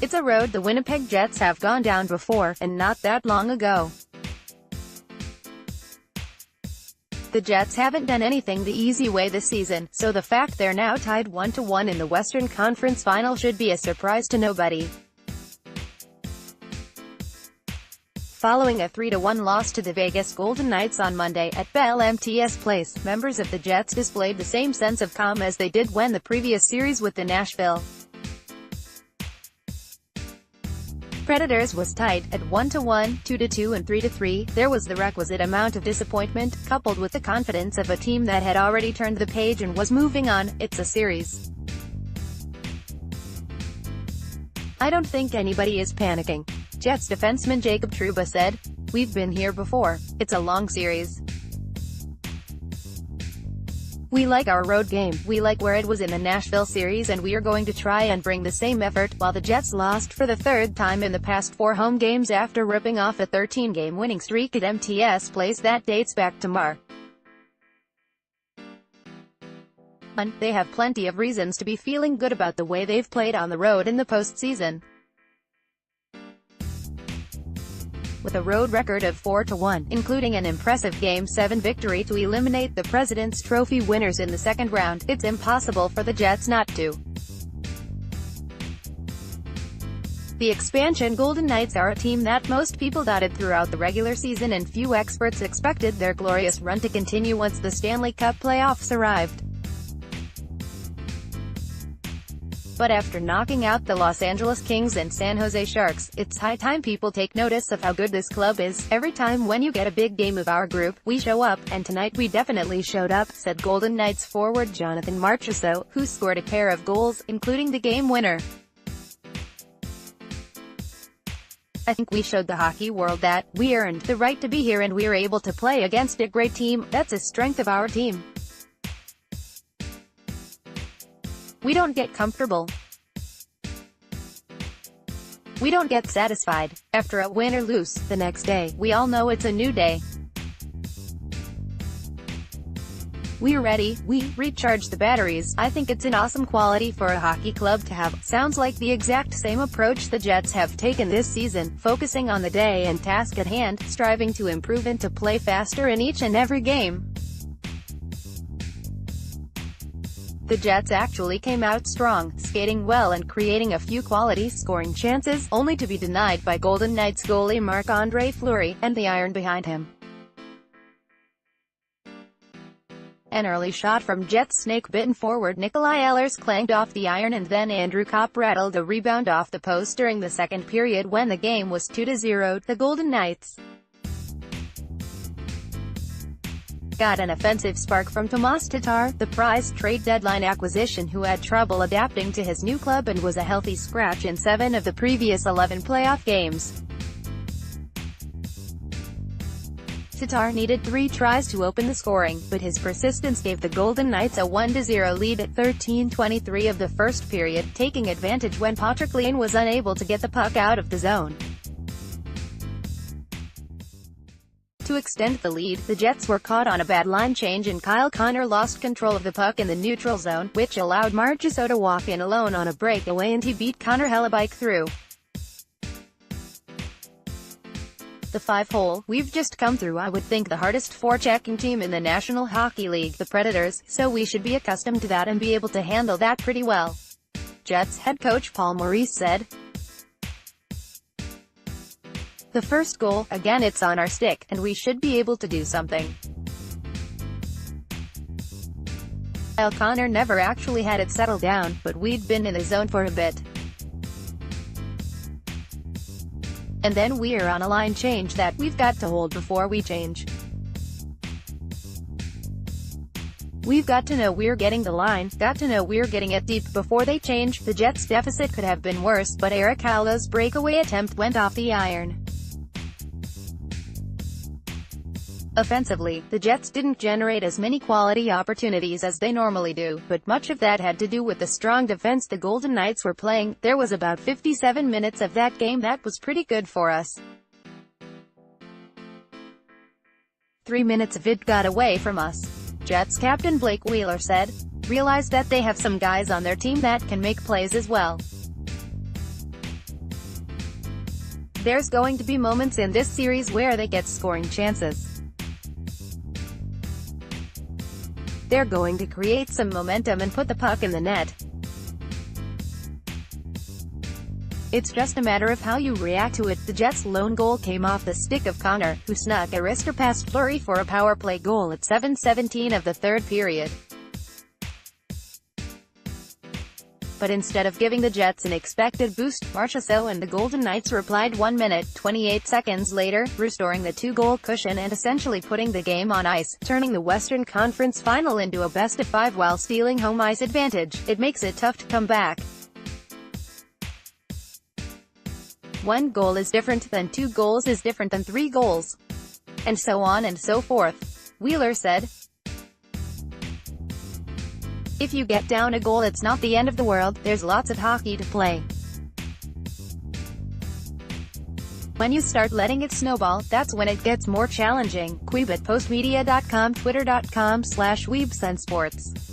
It's a road the Winnipeg Jets have gone down before, and not that long ago. The Jets haven't done anything the easy way this season, so the fact they're now tied 1-1 in the Western Conference Final should be a surprise to nobody. Following a 3-1 loss to the Vegas Golden Knights on Monday at Bell MTS Place, members of the Jets displayed the same sense of calm as they did when the previous series with the Nashville Predators was tied at 1-1, 2-2 and 3-3. There was the requisite amount of disappointment, coupled with the confidence of a team that had already turned the page and was moving on. It's a series. I don't think anybody is panicking, Jets defenseman Jacob Trouba said. We've been here before. It's a long series. We like our road game, we like where it was in the Nashville series, and we are going to try and bring the same effort. While the Jets lost for the third time in the past 4 home games after ripping off a 13-game winning streak at MTS Place that dates back to March. They have plenty of reasons to be feeling good about the way they've played on the road in the postseason. With a road record of 4-1, including an impressive Game 7 victory to eliminate the President's Trophy winners in the second round, it's impossible for the Jets not to. The expansion Golden Knights are a team that most people doubted throughout the regular season, and few experts expected their glorious run to continue once the Stanley Cup playoffs arrived. But after knocking out the Los Angeles Kings and San Jose Sharks, it's high time people take notice of how good this club is. Every time when you get a big game of our group, we show up, and tonight we definitely showed up, said Golden Knights forward Jonathan Marchessault, who scored a pair of goals, including the game winner. I think we showed the hockey world that we earned the right to be here and we are able to play against a great team. That's a strength of our team. We don't get comfortable. We don't get satisfied. After a win or lose, the next day, we all know it's a new day. We're ready, we recharge the batteries. I think it's an awesome quality for a hockey club to have. Sounds like the exact same approach the Jets have taken this season, focusing on the day and task at hand, striving to improve and to play faster in each and every game. The Jets actually came out strong, skating well and creating a few quality scoring chances, only to be denied by Golden Knights goalie Marc-Andre Fleury, and the iron behind him. An early shot from Jets snake-bitten forward Nikolai Ehlers clanged off the iron, and then Andrew Kopp rattled a rebound off the post during the second period when the game was 2-0. The Golden Knights got an offensive spark from Tomas Tatar, the prized trade deadline acquisition who had trouble adapting to his new club and was a healthy scratch in 7 of the previous 11 playoff games. Tatar needed 3 tries to open the scoring, but his persistence gave the Golden Knights a 1-0 lead at 13:23 of the first period, taking advantage when Patrick Kane was unable to get the puck out of the zone. To extend the lead, the Jets were caught on a bad line change and Kyle Connor lost control of the puck in the neutral zone, which allowed Marchessault to walk in alone on a breakaway and he beat Connor Hellebuyck through the 5-hole. We've just come through, I would think, the hardest forechecking team in the National Hockey League, the Predators, so we should be accustomed to that and be able to handle that pretty well, Jets head coach Paul Maurice said. The first goal, again it's on our stick, and we should be able to do something. Kyle Connor never actually had it settled down, but we'd been in the zone for a bit. And then we're on a line change that we've got to hold before we change. We've got to know we're getting the line, got to know we're getting it deep before they change. The Jets' deficit could have been worse, but Erik Haula's breakaway attempt went off the iron. Offensively, the Jets didn't generate as many quality opportunities as they normally do, but much of that had to do with the strong defense the Golden Knights were playing. There was about 57 minutes of that game that was pretty good for us. 3 minutes of it got away from us, Jets captain Blake Wheeler said. Realized that they have some guys on their team that can make plays as well. There's going to be moments in this series where they get scoring chances. They're going to create some momentum and put the puck in the net. It's just a matter of how you react to it. The Jets' lone goal came off the stick of Connor, who snuck a wrister past Fleury for a power play goal at 7:17 of the third period. But instead of giving the Jets an expected boost, Marchessault and the Golden Knights replied 1 minute, 28 seconds later, restoring the two-goal cushion and essentially putting the game on ice, turning the Western Conference Final into a best-of-5 while stealing home ice advantage. It makes it tough to come back. One goal is different than 2 goals is different than 3 goals. And so on and so forth. Wheeler said. If you get down a goal, it's not the end of the world. There's lots of hockey to play. When you start letting it snowball, that's when it gets more challenging. Queeb at postmedia.com, twitter.com/weebsunsports.